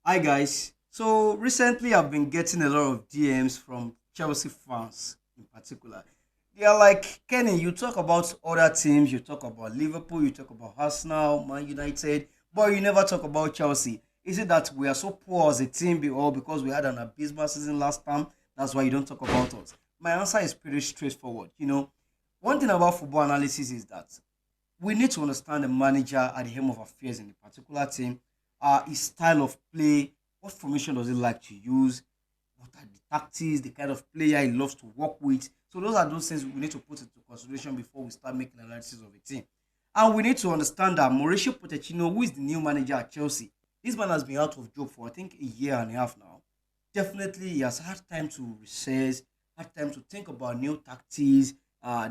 Hi guys. So recently I've been getting a lot of DMs from Chelsea fans in particular. They are like, Kenny, you talk about other teams, you talk about Liverpool, you talk about Arsenal, Man United, but you never talk about Chelsea. Is it that we are so poor as a team or because we had an abysmal season last time? That's why you don't talk about us. My answer is pretty straightforward. One thing about football analysis is that we need to understand the manager at the helm of affairs in a particular team, his style of play, what formation does he like to use, what are the tactics, the kind of player he loves to work with. So those are those things we need to put into consideration before we start making analysis of a team. And we need to understand that Mauricio Pochettino, who is the new manager at Chelsea, this man has been out of job for I think a year and a half now. Definitely, he has had time to research, had time to think about new tactics,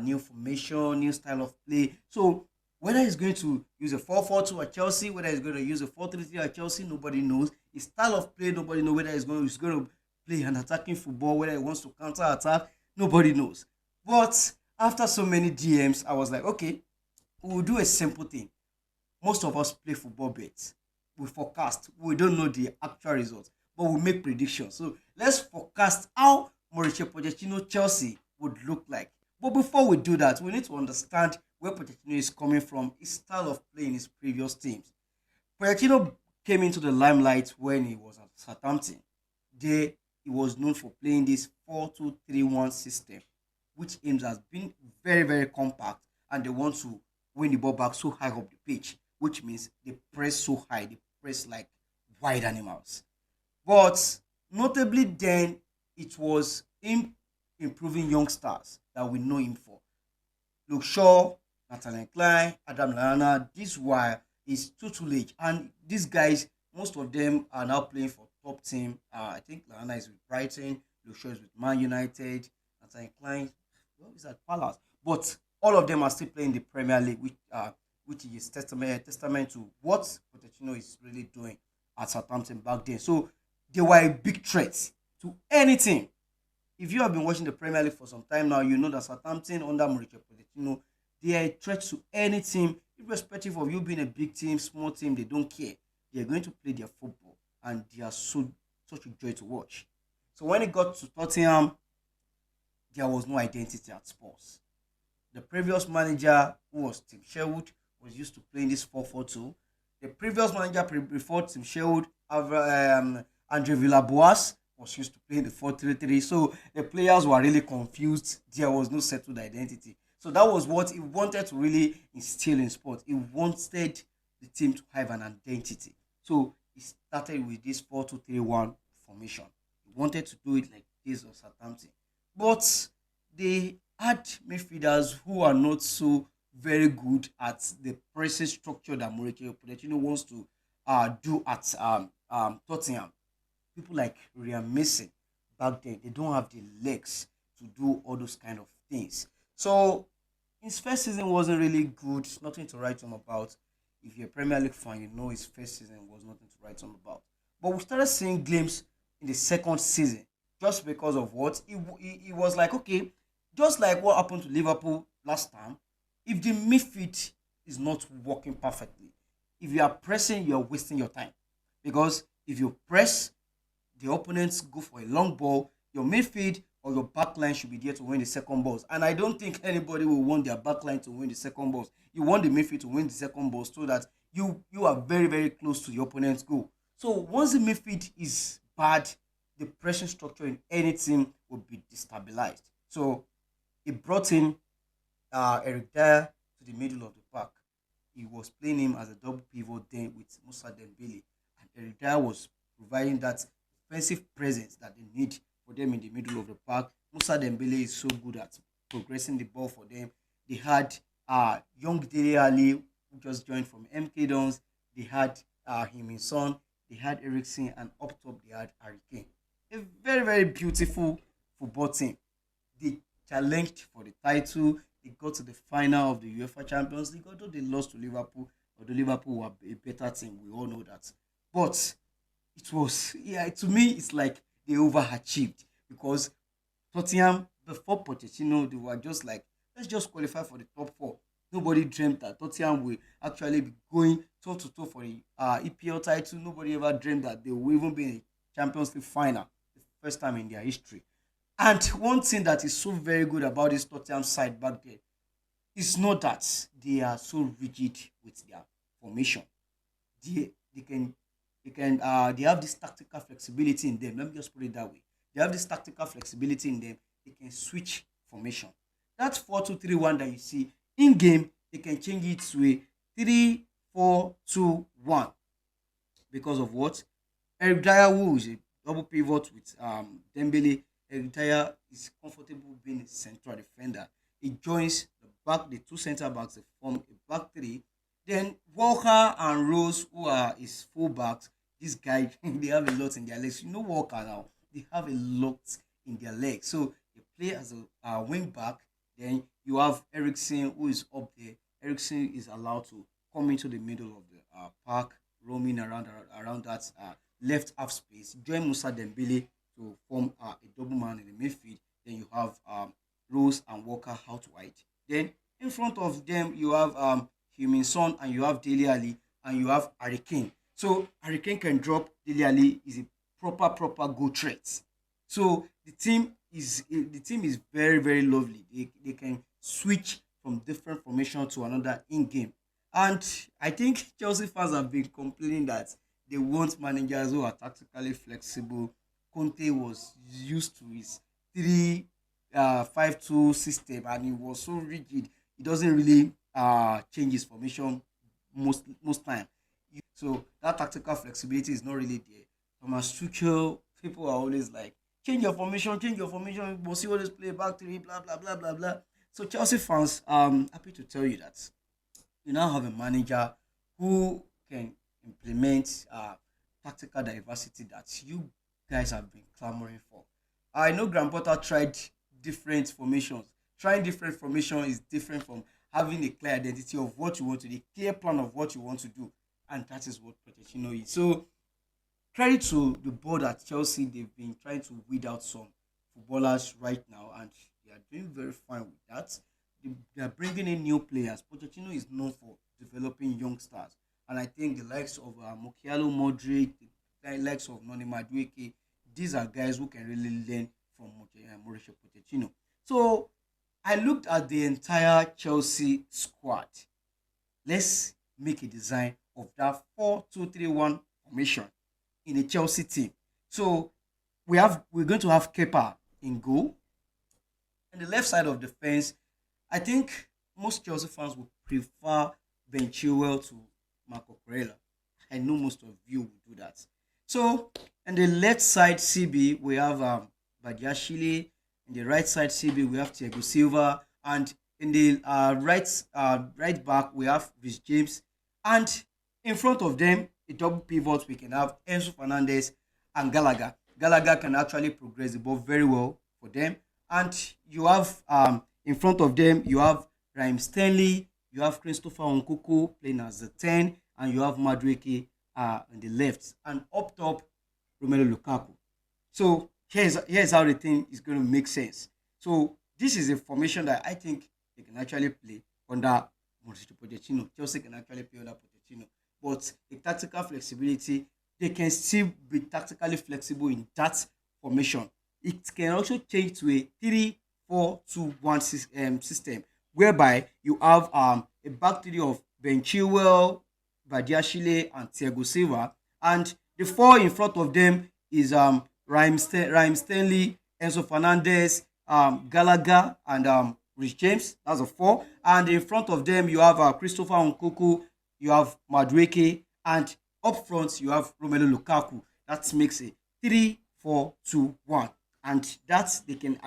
new formation, new style of play. So whether he's going to use a 4-4-2 at Chelsea, whether he's going to use a 4-3-3 at Chelsea, nobody knows. His style of play, nobody knows. Whether he's going to play an attacking football, whether he wants to counter attack, nobody knows. But after so many DMs, I was like, okay, we'll do a simple thing. Most of us play football bets. We forecast. We don't know the actual results, but we make predictions. So let's forecast how Mauricio Pochettino Chelsea would look like. But before we do that, we need to understand where Pochettino is coming from, his style of play in his previous teams. Pochettino came into the limelight when he was at Southampton. There, he was known for playing this 4-2-3-1 system, which aims at being very, very compact and they want to win the ball back so high up the pitch, which means they press so high, they press like wild animals. But notably, then it was him improving young stars that we know him for. Luke Shaw, Nathaniel Klein, Adam Lallana, these were his tutelage. And these guys, most of them are now playing for top team. I think Lallana is with Brighton, Luke Shaw is with Man United, Nathaniel Klein, well, is at Palace. But all of them are still playing the Premier League, which is testament to what Pochettino is really doing at Southampton back then. So they were a big threat to anything. If you have been watching the Premier League for some time now, you know that Southampton under Mauricio Pochettino, they are a threat to any team, irrespective of you being a big team, small team. They don't care. They are going to play their football, and they are such a joy to watch. So when it got to Tottenham, there was no identity at Spurs. The previous manager, who was Tim Sherwood, was used to playing this 4-4-2. The previous manager before Tim Sherwood, Andre Villaboas, was used to playing the 4-3-3. So the players were really confused. There was no settled identity. So that was what he wanted to really instill in sport. He wanted the team to have an identity. So he started with this 4-2-3-1 formation. He wanted to do it like this of Southampton. But they had midfielders who are not so very good at the pressing structure that Mauricio Pochettino wants to do at Tottenham. People like Ryan Mason back then, they don't have the legs to do all those kind of things. So his first season wasn't really good, nothing to write home about. If you're a Premier League fan, you know his first season was nothing to write home about. But we started seeing glimpses in the second season just because of what he was like, okay, just like what happened to Liverpool last time, if the midfield is not working perfectly, if you are pressing, you are wasting your time. Because if you press, the opponents go for a long ball, your midfield or your backline should be there to win the second balls. And I don't think anybody will want their backline to win the second balls. You want the midfield to win the second ball so that you are very, very close to the opponent's goal. So once the midfield is bad, the pressing structure in any team will be destabilized. So he brought in Eric Dyer to the middle of the park. He was playing him as a double pivot then with Musa Dembele. And Eric Dyer was providing that offensive presence that they need for them in the middle of the park. Musa Dembele is so good at progressing the ball for them. They had young Dele Ali, who just joined from MK Dons. They had him in Son. They had Ericsson, and up top they had Hurricane. A very, very beautiful football team. They challenged for the title. They got to the final of the UEFA Champions League, although they lost to Liverpool. Although Liverpool were a better team, we all know that. But it was, yeah, to me it's like they overachieved because Tottenham before Pochettino they were just like, let's just qualify for the top four. Nobody dreamt that Tottenham will actually be going toe to toe for the EPL title. Nobody ever dreamed that they will even be in a Champions League final, the first time in their history. And one thing that is so very good about this Tottenham side back there is not that they are so rigid with their formation. They have this tactical flexibility in them. Let me just put it that way. They have this tactical flexibility in them. They can switch formation. That 4-2-3-1 that you see in game, they can change it to a 3-4-2-1 because of what? Eric Dyer, who is a double pivot with Dembele. Eric Dyer is comfortable being a central defender. He joins the two centre backs, they form a back three. Then Walker and Rose, who are his full backs, this guy they have a lot in their legs. You know Walker now, they have a lot in their legs. So they play as a wing back. Then you have Ericsson who is up there. Ericsson is allowed to come into the middle of the park, roaming around that left half space. Join Musa Dembele to form a double man in the midfield. Then you have Rose and Walker out wide. Then in front of them you have Heung-min Son and you have Dele Alli and you have Harry Kane. So Harry Kane can drop. Dele Alli is a proper goal threat. So the team is very very lovely. They can switch from different formation to another in game. And I think Chelsea fans have been complaining that they want managers who are tactically flexible. Conte was used to his 3-5-2 system and he was so rigid. He doesn't really change his formation most time. So that tactical flexibility is not really there. Thomas Tuchel, people are always like, change your formation. Must you always play back three, blah blah blah blah blah. So Chelsea fans, happy to tell you that you now have a manager who can implement tactical diversity that you guys have been clamoring for. I know Graham Potter tried different formations. Trying different formation is different from having a clear identity of what you want to do, a clear plan of what you want to do, and that is what Pochettino is. So credit to the board at Chelsea, they've been trying to weed out some footballers right now, and they are doing very fine with that. They are bringing in new players. Pochettino is known for developing young stars, and I think the likes of Mokialo Modric, the likes of Noni Madueke, these are guys who can really learn from Mauricio Pochettino. So I looked at the entire Chelsea squad. Let's make a design of that 4-2-3-1 formation in a Chelsea team. So we're going to have Kepa in goal. On the left side of the fence, I think most Chelsea fans would prefer Ben Chilwell to Marco Corella. I know most of you would do that. So on the left side CB we have Badiashile. In the right side CB we have Thiago Silva, and in the right back we have Rhys James, and in front of them a double pivot we can have Enzo Fernandez and Gallagher. Gallagher can actually progress the ball very well for them, and you have in front of them you have Raheem Stanley, you have Christopher Nkunku playing as the 10, and you have Madueke on the left, and up top Romelu Lukaku. So here's how the thing is going to make sense. So this is a formation that I think they can actually play under Mauricio Pochettino. Chelsea can actually play under Pochettino, but the tactical flexibility, they can still be tactically flexible in that formation. It can also change to a 3-4-2-1 system, whereby you have a back three of Ben Chilwell, Badiashile, and Thiago Silva, and the four in front of them is Raheem Stanley, Enzo Fernandez, Gallagher, and Rich James. That's a four. And in front of them, you have Christopher Nkunku, you have Madueke, and up front, you have Romelu Lukaku. That makes a 3-4-2-1. And that's they can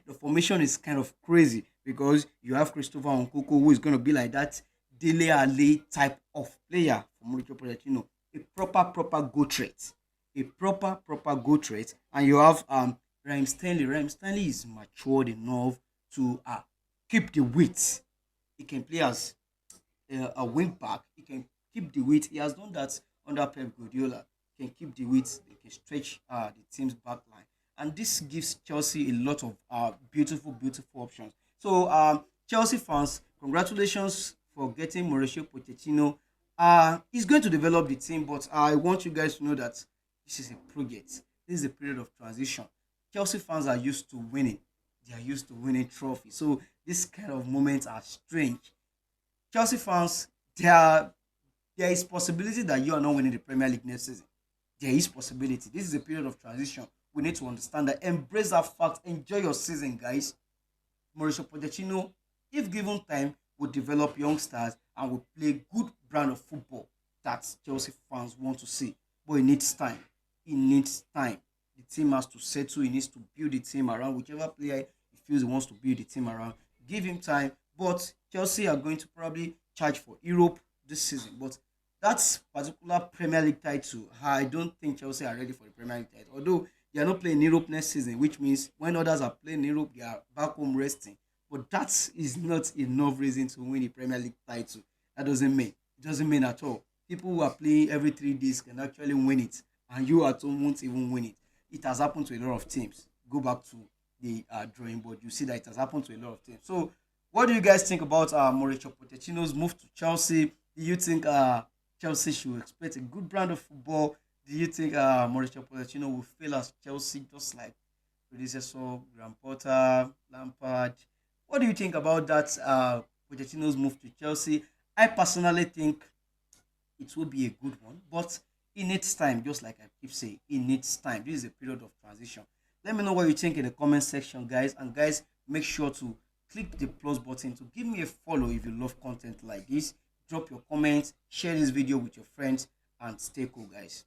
the formation is kind of crazy because you have Christopher Nkunku who is going to be like that Dele Alli type of player for Mauricio Pochettino, a proper goal threat, a proper goal threat, and you have Raheem Stanley. Raheem Stanley is matured enough to keep the weight. He can play as a wing back. He can keep the weight. He has done that under Pep Guardiola. He can keep the weight. He can stretch the team's back line, and this gives Chelsea a lot of beautiful options. So Chelsea fans, Congratulations for getting Mauricio Pochettino. He's going to develop the team, but I want you guys to know that this is a project. This is a period of transition. Chelsea fans are used to winning. They are used to winning trophies. So this kind of moments are strange. Chelsea fans, there is possibility that you are not winning the Premier League next season. There is possibility. This is a period of transition. We need to understand that. Embrace that fact. Enjoy your season, guys. Mauricio Pochettino, if given time, will develop young stars and will play good brand of football that Chelsea fans want to see. But it needs time. It needs time. The team has to settle. He needs to build the team around whichever player he feels he wants to build the team around. Give him time. But Chelsea are going to probably charge for Europe this season. But that particular Premier League title, I don't think Chelsea are ready for the Premier League title. Although they are not playing Europe next season, which means when others are playing Europe, they are back home resting. But that is not enough reason to win the Premier League title. That doesn't mean. It doesn't mean at all. People who are playing every 3 days can actually win it, and you at home won't even win it. It has happened to a lot of teams. Go back to the drawing board. You see that it has happened to a lot of teams. So, what do you guys think about Mauricio Pochettino's move to Chelsea? Do you think Chelsea should expect a good brand of football? Do you think Mauricio Pochettino will fail as Chelsea just like predecessor, Graham Potter, Lampard? What do you think about that Pochettino's move to Chelsea? I personally think it will be a good one, but it needs time, just like I keep saying, it needs time. This is a period of transition. Let me know what you think in the comment section, guys. And guys, make sure to click the plus button to give me a follow if you love content like this. Drop your comments, share this video with your friends, and stay cool, guys.